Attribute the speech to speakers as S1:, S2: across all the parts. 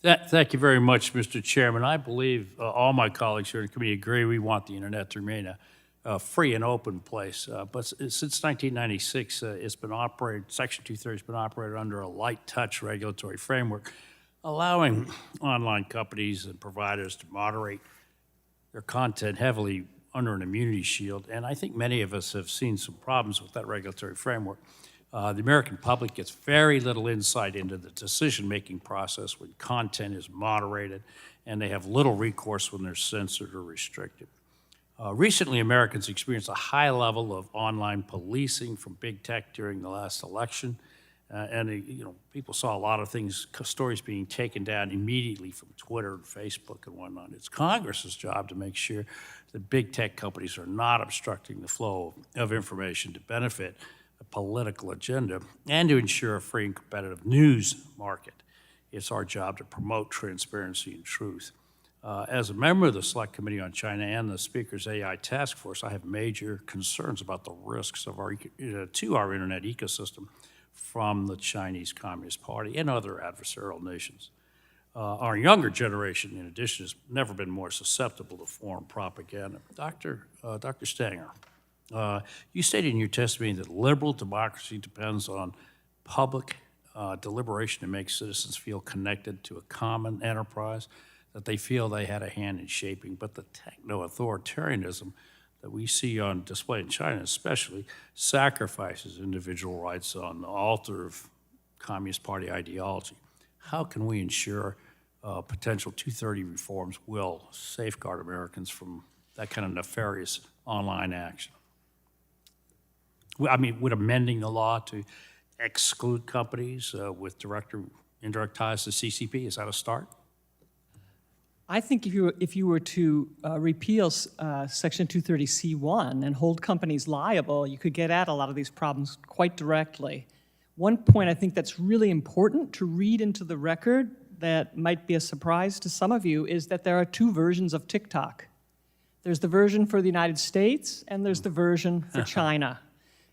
S1: Thank you very much, Mr. Chairman. I believe all my colleagues here in the committee agree we want the internet to remain a free and open place. But since 1996, it's been operated, Section 230 has been operated under a light touch regulatory framework, allowing online companies and providers to moderate their content heavily under an immunity shield. And I think many of us have seen some problems with that regulatory framework. The American public gets very little insight into the decision-making process when content is moderated, and they have little recourse when they're censored or restricted. Recently, Americans experienced a high level of online policing from big tech during the last election, people saw a lot of stories being taken down immediately from Twitter and Facebook and whatnot. It's Congress's job to make sure that big tech companies are not obstructing the flow of information to benefit a political agenda and to ensure a free and competitive news market. It's our job to promote transparency and truth. As a member of the Select Committee on China and the Speaker's AI Task Force, I have major concerns about the risks of to our internet ecosystem from the Chinese Communist Party and other adversarial nations. Our younger generation, in addition, has never been more susceptible to foreign propaganda. Dr. Stanger, you stated in your testimony that liberal democracy depends on public deliberation to make citizens feel connected to a common enterprise that they feel they had a hand in shaping, but the techno-authoritarianism that we see on display in China especially sacrifices individual rights on the altar of Communist Party ideology. How can we ensure potential 230 reforms will safeguard Americans from that kind of nefarious online action? I mean, would amending the law to exclude companies with direct or indirect ties to CCP, is that a start?
S2: I think if you were to repeal Section 230C1 and hold companies liable, you could get at a lot of these problems quite directly. One point I think that's really important to read into the record that might be a surprise to some of you is that there are two versions of TikTok. There's the version for the United States and there's the version for China.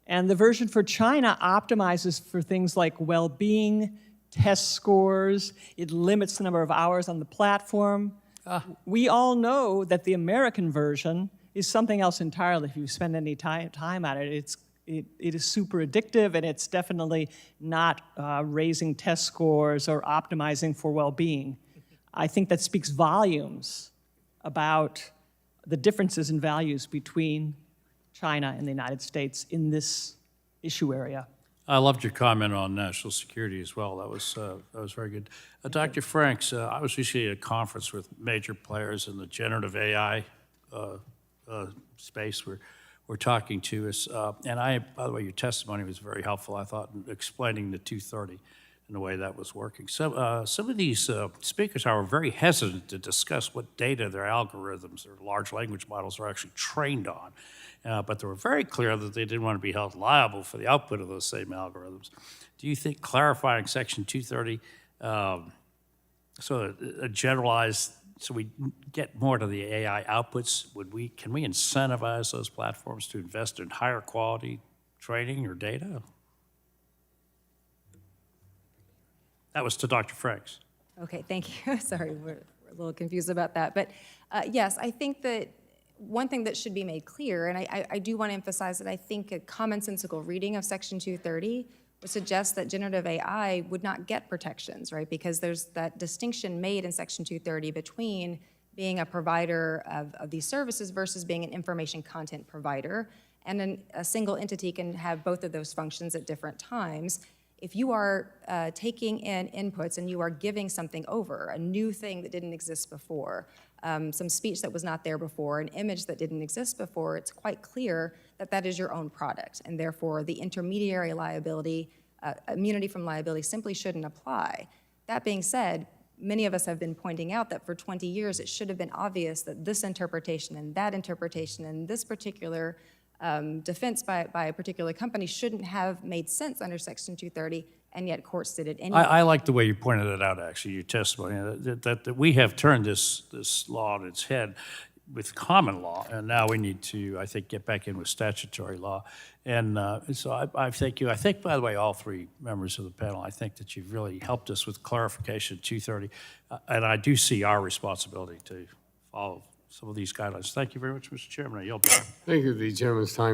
S2: And the version for China optimizes for things like well-being, test scores, it limits the number of hours on the platform. We all know that the American version is something else entirely. If you spend any time at it, it is super addictive, and it's definitely not raising test scores or optimizing for well-being. I think that speaks volumes about the differences in values between China and the United States in this issue area.
S1: I loved your comment on national security as well. That was very good. Dr. Franks, I was recently at a conference with major players in the generative AI space we're talking to us. And by the way, your testimony was very helpful, I thought, in explaining the 230 and the way that was working. So some of these speakers are very hesitant to discuss what data their algorithms, their large language models are actually trained on. But they were very clear that they didn't want to be held liable for the output of those same algorithms. Do you think clarifying Section 230, so a generalized, so we get more to the AI outputs, can we incentivize those platforms to invest in higher quality training or data? That was to Dr. Franks.
S3: Okay, thank you. Sorry, we're a little confused about that. But yes, I think that one thing that should be made clear, and I do want to emphasize that I think a commonsensical reading of Section 230 would suggest that generative AI would not get protections, right? Because there's that distinction made in Section 230 between being a provider of these services versus being an information content provider. And a single entity can have both of those functions at different times. If you are taking in inputs and you are giving something over, a new thing that didn't exist before, some speech that was not there before, an image that didn't exist before, it's quite clear that that is your own product, and therefore the intermediary liability, immunity from liability simply shouldn't apply. That being said, many of us have been pointing out that for 20 years it should have been obvious that this interpretation and that interpretation and this particular defense by a particular company shouldn't have made sense under Section 230, and yet courts did it anyway.
S1: I like the way you pointed it out, actually, your testimony, that we have turned this law on its head. with common law, and now we need to, I think, get back in with statutory law. And so I thank you. I think, by the way, all three members of the panel, I think that you've really helped us with clarification 230. And I do see our responsibility to follow some of these guidelines. Thank you very much, Mr. Chairman. I yield back.
S4: Thank you. The gentleman's time